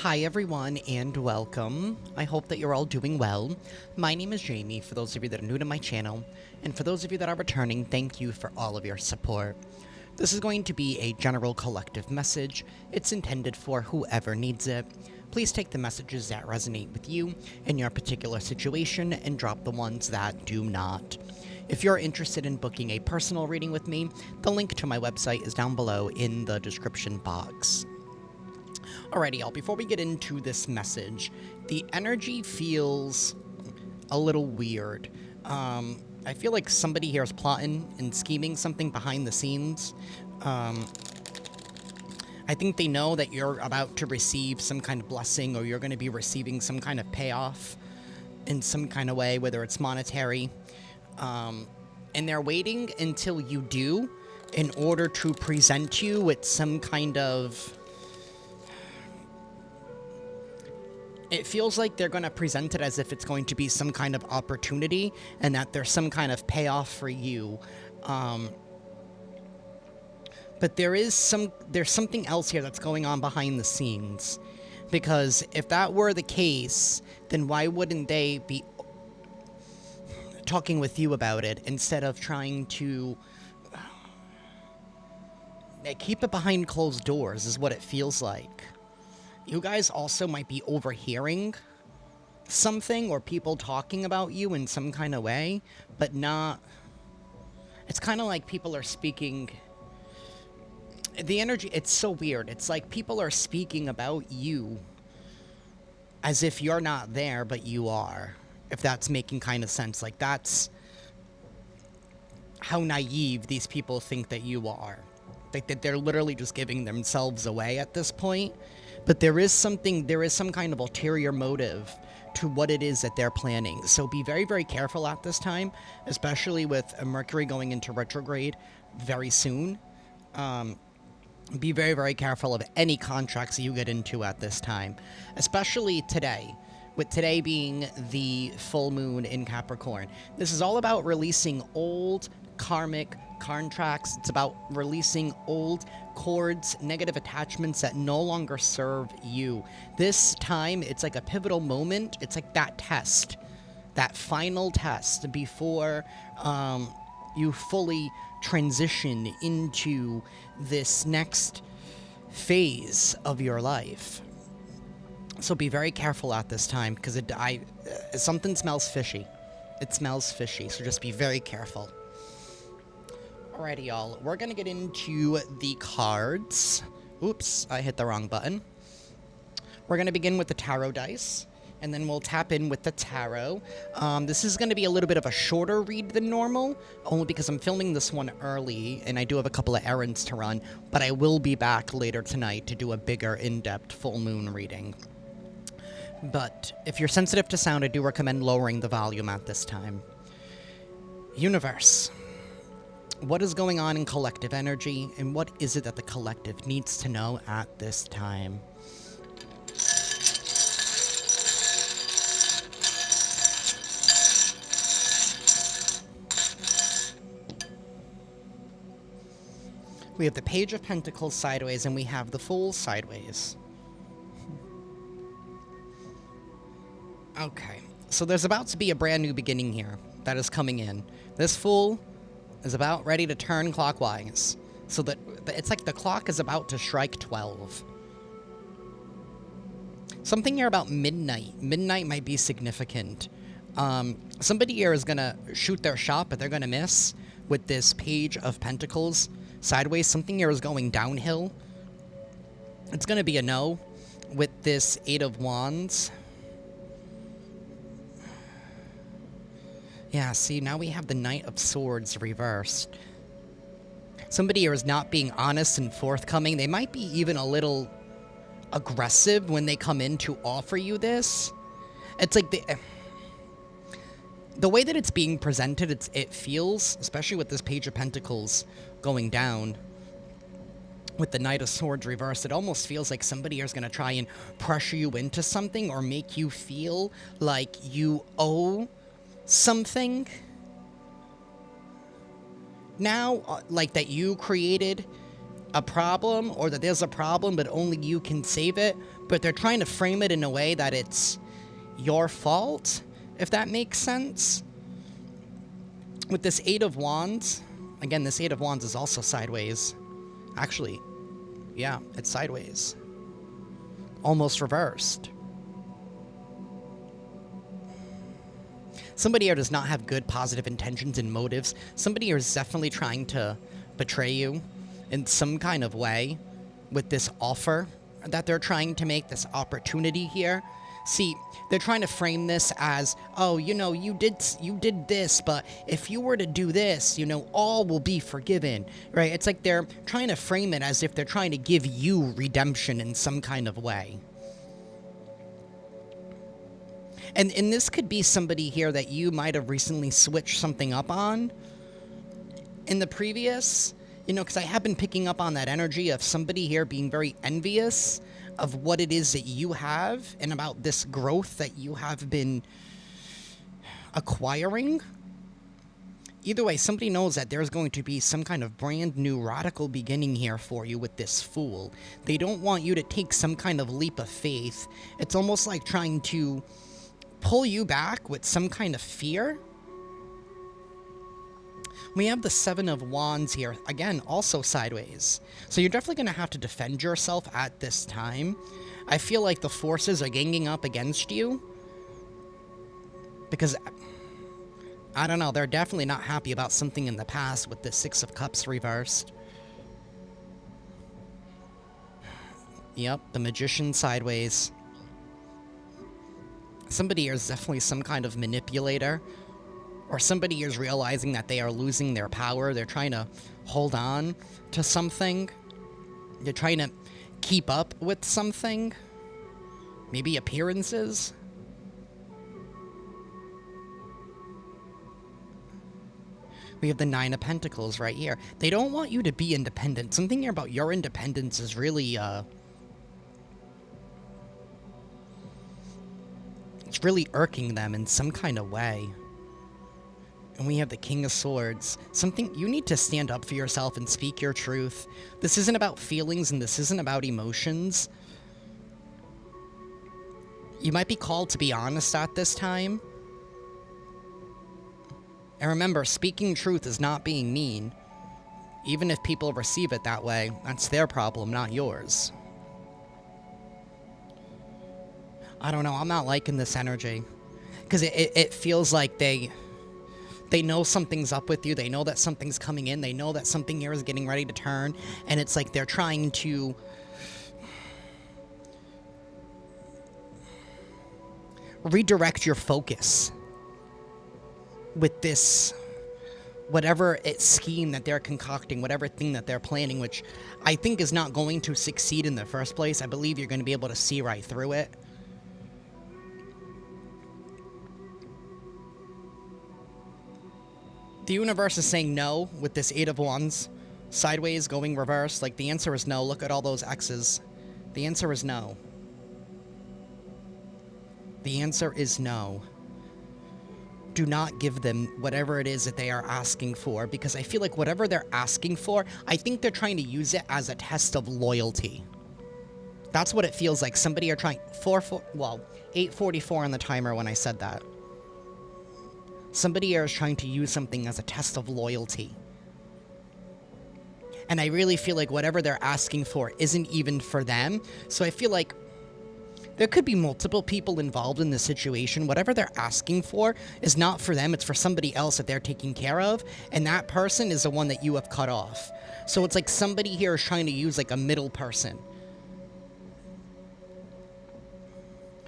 Hi everyone and welcome. I hope that you're all doing well. My name is Jayme, for those of you that are new to my channel, and for those of you that are returning, thank you for all of your support. This is going to be a general collective message. It's intended for whoever needs it. Please take the messages that resonate with you in your particular situation and drop the ones that do not. If you're interested in booking a personal reading with me, the link to my website is down below in the description box. Alrighty, y'all, before we get into this message, the energy feels a little weird. I feel like somebody here is plotting and scheming something behind the scenes. I think they know that you're about to receive some kind of blessing, or you're going to be receiving some kind of payoff in some kind of way, whether it's monetary. And they're waiting until you do in order to present you with some kind of... It feels like they're going to present it as if it's going to be some kind of opportunity and that there's some kind of payoff for you. But there's something else here that's going on behind the scenes. Because if that were the case, then why wouldn't they be talking with you about it instead of trying to keep it behind closed doors, is what it feels like. You guys also might be overhearing something or people talking about you in some kind of way, but not... It's kind of like people are speaking... The energy, it's so weird. It's like people are speaking about you as if you're not there, but you are. If that's making kind of sense. Like, that's how naive these people think that you are. Like, that they're literally just giving themselves away at this point. But there is some kind of ulterior motive to what it is that they're planning. So be very, very careful at this time, especially with Mercury going into retrograde very soon. Be very, very careful of any contracts that you get into at this time, especially today. With today being the full moon in Capricorn. This is all about releasing old karmic contracts. It's about releasing old cords, negative attachments that no longer serve you. This time, it's like a pivotal moment. It's like that test, that final test before you fully transition into this next phase of your life. So be very careful at this time, because something smells fishy. It smells fishy, so just be very careful. Alrighty, y'all. We're going to get into the cards. Oops, I hit the wrong button. We're going to begin with the tarot dice, and then we'll tap in with the tarot. This is going to be a little bit of a shorter read than normal, only because I'm filming this one early, and I do have a couple of errands to run, but I will be back later tonight to do a bigger, in-depth full moon reading. But if you're sensitive to sound, I do recommend lowering the volume at this time. Universe. What is going on in collective energy, and what is it that the collective needs to know at this time? We have the Page of Pentacles sideways, and we have the Fool sideways. Okay, so there's about to be a brand new beginning here that is coming in. This Fool is about ready to turn clockwise. So that it's like the clock is about to strike 12. Something here about midnight. Midnight might be significant. Somebody here is going to shoot their shot, but they're going to miss with this Page of Pentacles sideways. Something here is going downhill. It's going to be a no with this Eight of Wands. Yeah, see, now we have the Knight of Swords reversed. Somebody here is not being honest and forthcoming. They might be even a little aggressive when they come in to offer you this. It's like the way that it's being presented, it feels, especially with this Page of Pentacles going down, with the Knight of Swords reversed, it almost feels like somebody here is going to try and pressure you into something or make you feel like you owe something now, like that you created a problem, or that there's a problem but only you can save it, but they're trying to frame it in a way that it's your fault, if that makes sense. With this Eight of Wands, again, this Eight of Wands is also sideways. Actually, yeah, it's sideways. Almost reversed. Somebody here does not have good, positive intentions and motives. Somebody here is definitely trying to betray you in some kind of way with this offer that they're trying to make, this opportunity here. See, they're trying to frame this as, oh, you know, you did this, but if you were to do this, you know, all will be forgiven, right? It's like they're trying to frame it as if they're trying to give you redemption in some kind of way. And this could be somebody here that you might have recently switched something up on in the previous, you know, because I have been picking up on that energy of somebody here being very envious of what it is that you have and about this growth that you have been acquiring. Either way, somebody knows that there's going to be some kind of brand new radical beginning here for you with this Fool. They don't want you to take some kind of leap of faith. It's almost like trying to pull you back with some kind of fear. We have the Seven of Wands here, again, also sideways. So you're definitely going to have to defend yourself at this time. I feel like the forces are ganging up against you. Because, I don't know, they're definitely not happy about something in the past with the Six of Cups reversed. Yep, the Magician sideways. Somebody here is definitely some kind of manipulator. Or somebody is realizing that they are losing their power. They're trying to hold on to something. They're trying to keep up with something. Maybe appearances. We have the Nine of Pentacles right here. They don't want you to be independent. Something here about your independence is really, it's really irking them in some kind of way. And we have the King of Swords. Something, you need to stand up for yourself and speak your truth. This isn't about feelings and this isn't about emotions. You might be called to be honest at this time. And remember, speaking truth is not being mean. Even if people receive it that way, that's their problem, not yours. I don't know, I'm not liking this energy. Because it feels like they know something's up with you. They know that something's coming in. They know that something here is getting ready to turn. And it's like they're trying to redirect your focus with this, whatever scheme that they're concocting, whatever thing that they're planning, which I think is not going to succeed in the first place. I believe you're going to be able to see right through it. The universe is saying no with this Eight of Wands sideways going reverse. Like, the answer is no. Look at all those X's. The answer is no. The answer is no. Do not give them whatever it is that they are asking for, because I feel like whatever they're asking for, I think they're trying to use it as a test of loyalty. That's what it feels like. Somebody are trying... 8:44 on the timer when I said that. Somebody here is trying to use something as a test of loyalty. And I really feel like whatever they're asking for isn't even for them. So I feel like there could be multiple people involved in this situation. Whatever they're asking for is not for them. It's for somebody else that they're taking care of. And that person is the one that you have cut off. So it's like somebody here is trying to use like a middle person.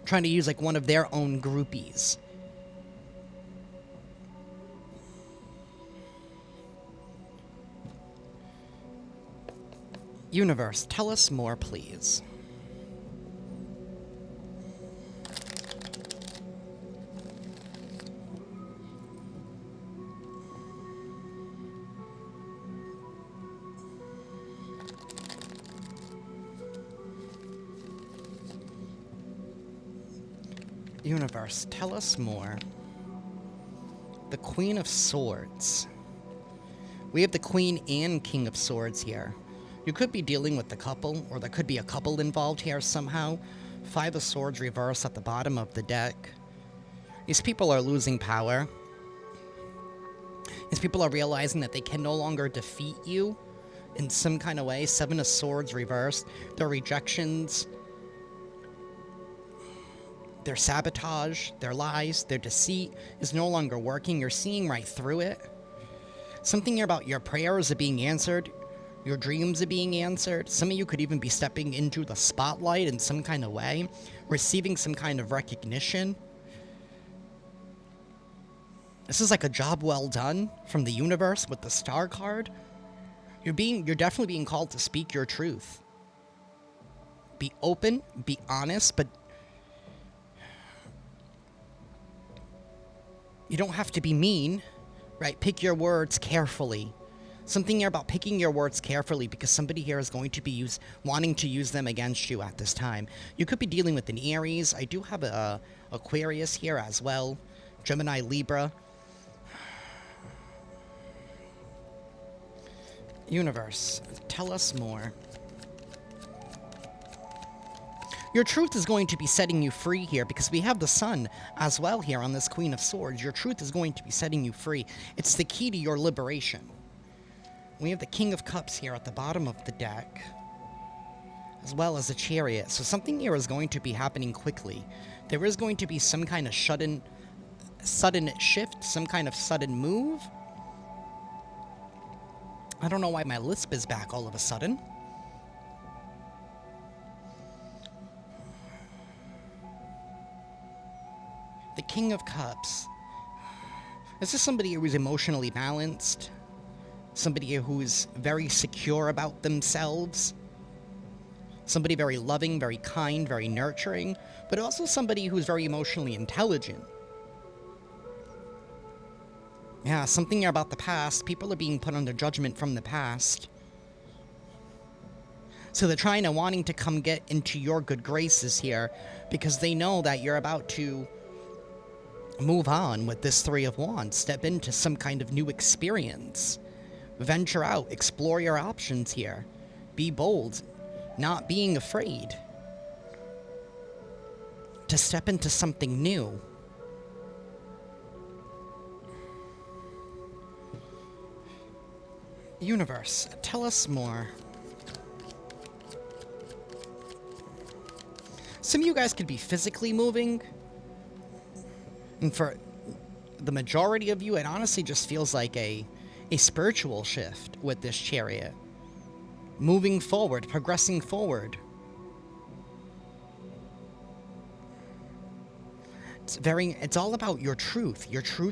Trying to use like one of their own groupies. Universe, tell us more, please. Universe, tell us more. The Queen of Swords. We have the Queen and King of Swords here. You could be dealing with the couple, or there could be a couple involved here somehow. Five of Swords reversed at the bottom of the deck. These people are losing power. These people are realizing that they can no longer defeat you in some kind of way. Seven of Swords reversed. Their rejections, their sabotage, their lies, their deceit is no longer working. You're seeing right through it. Something about your prayers are being answered. Your dreams are being answered. Some of you could even be stepping into the spotlight in some kind of way, receiving some kind of recognition. This is like a job well done from the universe with the Star card. You're definitely being called to speak your truth. Be open, be honest, but you don't have to be mean, right? Pick your words carefully. Something here about picking your words carefully, because somebody here is going to be wanting to use them against you at this time. You could be dealing with an Aries. I do have a Aquarius here as well. Gemini, Libra. Universe, tell us more. Your truth is going to be setting you free here, because we have the Sun as well here on this Queen of Swords. Your truth is going to be setting you free. It's the key to your liberation. We have the King of Cups here at the bottom of the deck, as well as the Chariot. So something here is going to be happening quickly. There is going to be some kind of sudden shift, some kind of sudden move. I don't know why my lisp is back all of a sudden. The King of Cups. This is somebody who is emotionally balanced. Somebody who is very secure about themselves. Somebody very loving, very kind, very nurturing. But also somebody who's very emotionally intelligent. Yeah, something about the past. People are being put under judgment from the past. So they're wanting to come get into your good graces here, because they know that you're about to move on with this Three of Wands. Step into some kind of new experience. Venture out. Explore your options here. Be bold. Not being afraid to step into something new. Universe, tell us more. Some of you guys could be physically moving. And for the majority of you, it honestly just feels like a spiritual shift with this Chariot. Moving forward, progressing forward. It's all about your truth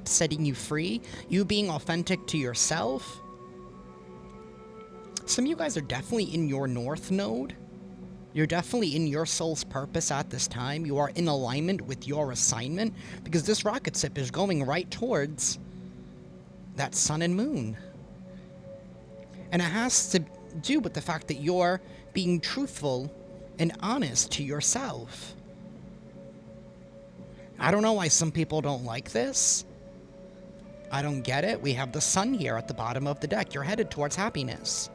setting you free, you being authentic to yourself. Some of you guys are definitely in your North Node. You're definitely in your soul's purpose at this time. You are in alignment with your assignment, because this rocket ship is going right towards that Sun and Moon. And it has to do with the fact that you're being truthful and honest to yourself. I don't know why some people don't like this. I don't get it. We have the Sun here at the bottom of the deck. You're headed towards happiness.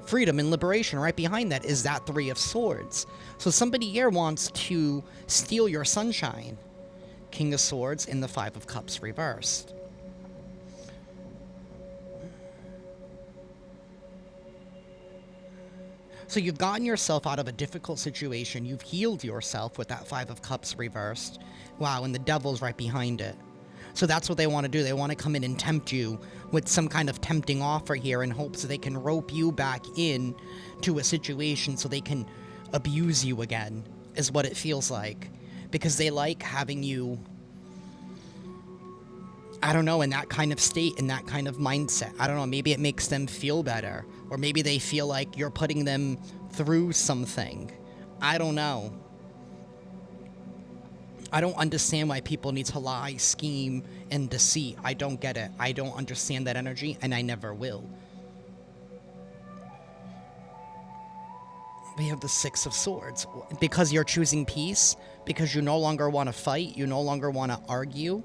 Freedom and liberation. Right behind that is that Three of Swords. So somebody here wants to steal your sunshine. King of Swords and the Five of Cups reversed. So you've gotten yourself out of a difficult situation. You've healed yourself with that Five of Cups reversed. Wow, and the Devil's right behind it. So that's what they want to do. They want to come in and tempt you with some kind of tempting offer here in hopes that they can rope you back in to a situation so they can abuse you again, is what it feels like. Because they like having you, I don't know, in that kind of state, in that kind of mindset. I don't know, maybe it makes them feel better. Or maybe they feel like you're putting them through something. I don't know. I don't understand why people need to lie, scheme, and deceit. I don't get it. I don't understand that energy, and I never will. We have the Six of Swords. Because you're choosing peace, because you no longer want to fight, you no longer want to argue.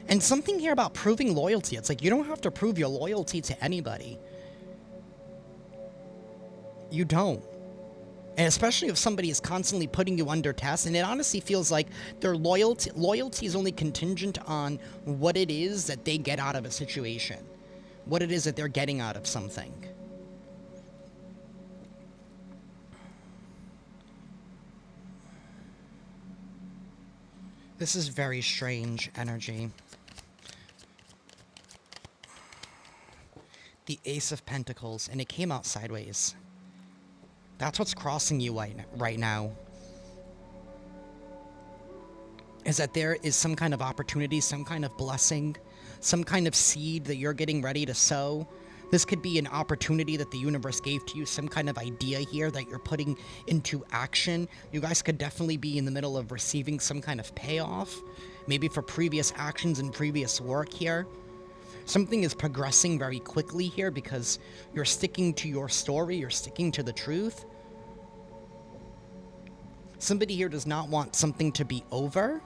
And something here about proving loyalty. It's like you don't have to prove your loyalty to anybody. You don't. And especially if somebody is constantly putting you under test, and it honestly feels like their loyalty is only contingent on what it is that they get out of a situation, what it is that they're getting out of something. This is very strange energy. The Ace of Pentacles, and it came out sideways. That's what's crossing you right now. Is that there is some kind of opportunity, some kind of blessing, some kind of seed that you're getting ready to sow. This could be an opportunity that the universe gave to you, some kind of idea here that you're putting into action. You guys could definitely be in the middle of receiving some kind of payoff, maybe for previous actions and previous work here. Something is progressing very quickly here because you're sticking to your story, you're sticking to the truth. Somebody here does not want something to be over,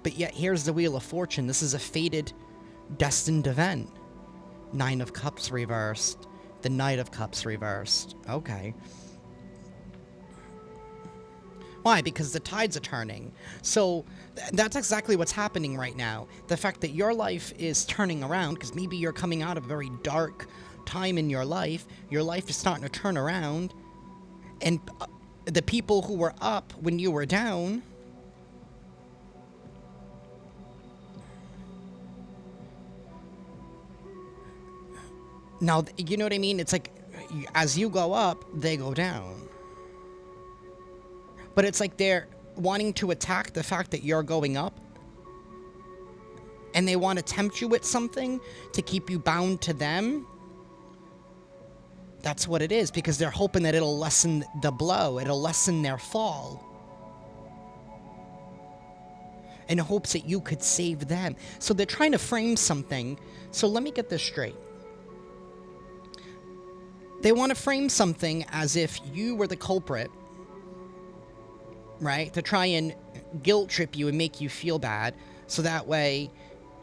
but yet here's the Wheel of Fortune. This is a fated, destined event. Nine of Cups reversed. The Knight of Cups reversed. Okay. Why? Because the tides are turning. So that's exactly what's happening right now. The fact that your life is turning around, because maybe you're coming out of a very dark time in your life is starting to turn around, and the people who were up when you were down, now, you know what I mean? It's like, as you go up, they go down. But it's like they're wanting to attack the fact that you're going up, and they want to tempt you with something to keep you bound to them. That's what it is, because they're hoping that it'll lessen the blow, it'll lessen their fall, in hopes that you could save them. So they're trying to frame something. So let me get this straight. They want to frame something as if you were the culprit, right? To try and guilt trip you and make you feel bad, so that way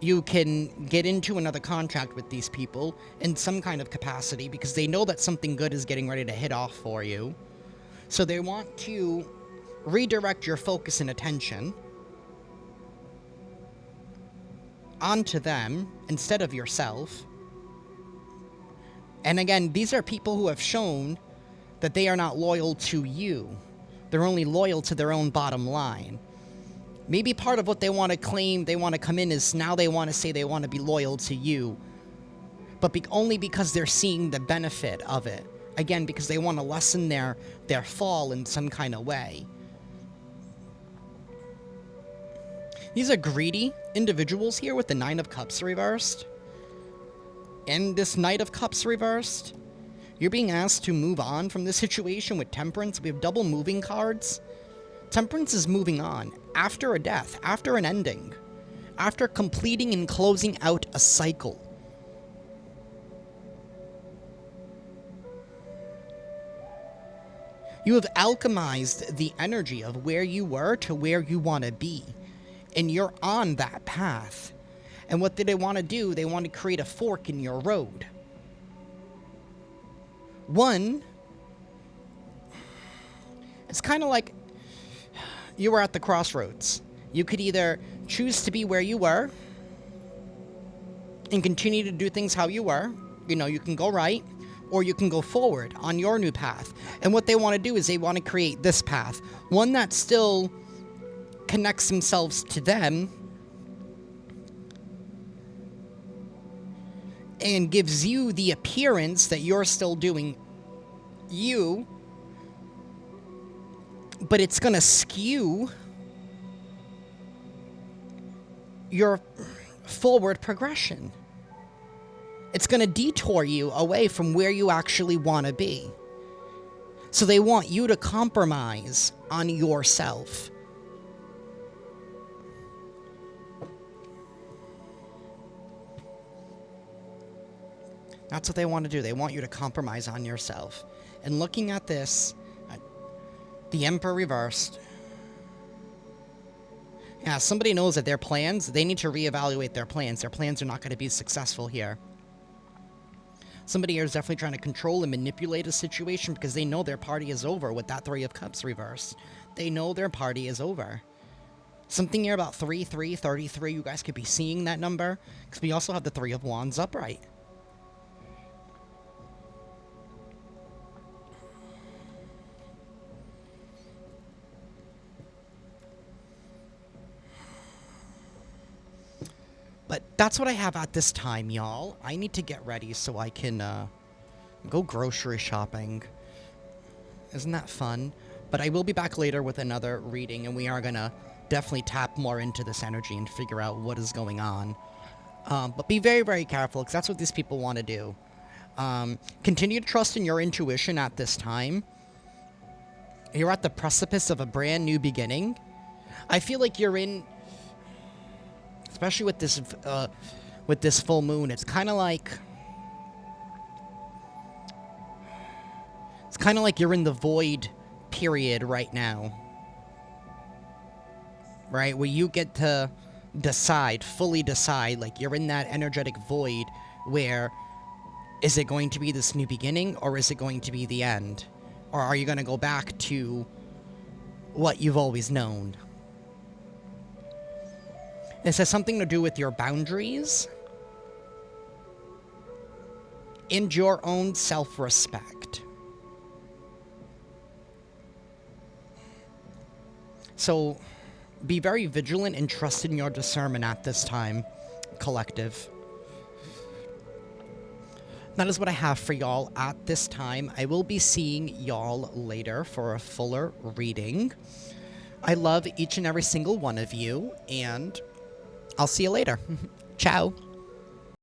you can get into another contract with these people in some kind of capacity, because they know that something good is getting ready to hit off for you. So they want to redirect your focus and attention onto them instead of yourself. And again, these are people who have shown that they are not loyal to you. They're only loyal to their own bottom line. Maybe part of what they want to claim, they want to come in, is now they want to say they want to be loyal to you. But only because they're seeing the benefit of it. Again, because they want to lessen their fall in some kind of way. These are greedy individuals here with the Nine of Cups reversed. And this Knight of Cups reversed. You're being asked to move on from this situation with Temperance. We have double moving cards. Temperance is moving on after a death, after an ending, after completing and closing out a cycle. You have alchemized the energy of where you were to where you want to be, and you're on that path. And what do they want to do? They want to create a fork in your road. One, it's kind of like you were at the crossroads. You could either choose to be where you were and continue to do things how you were. You know, you can go right, or you can go forward on your new path. And what they want to do is they want to create this path, one that still connects themselves to them and gives you the appearance that you're still doing you, but it's going to skew your forward progression. It's going to detour you away from where you actually want to be. So they want you to compromise on yourself. That's what they want to do. They want you to compromise on yourself. And looking at this, the Emperor reversed. Yeah, somebody knows that their plans, they need to reevaluate their plans. Their plans are not going to be successful here. Somebody here is definitely trying to control and manipulate a situation because they know their party is over with that Three of Cups reversed. They know their party is over. Something here about 3333, you guys could be seeing that number, because we also have the Three of Wands upright. But that's what I have at this time, y'all. I need to get ready so I can go grocery shopping. Isn't that fun? But I will be back later with another reading, and we are going to definitely tap more into this energy and figure out what is going on. But be very, very careful, because that's what these people want to do. Continue to trust in your intuition at this time. You're at the precipice of a brand new beginning. I feel like you're in... Especially with this full moon, it's kind of like... It's kind of like you're in the void period right now. Right? Where you get to decide, fully decide, like you're in that energetic void where is it going to be this new beginning or is it going to be the end? Or are you going to go back to what you've always known? This has something to do with your boundaries and your own self-respect. So be very vigilant and trust in your discernment at this time, collective. That is what I have for y'all at this time. I will be seeing y'all later for a fuller reading. I love each and every single one of you, and I'll see you later. Ciao.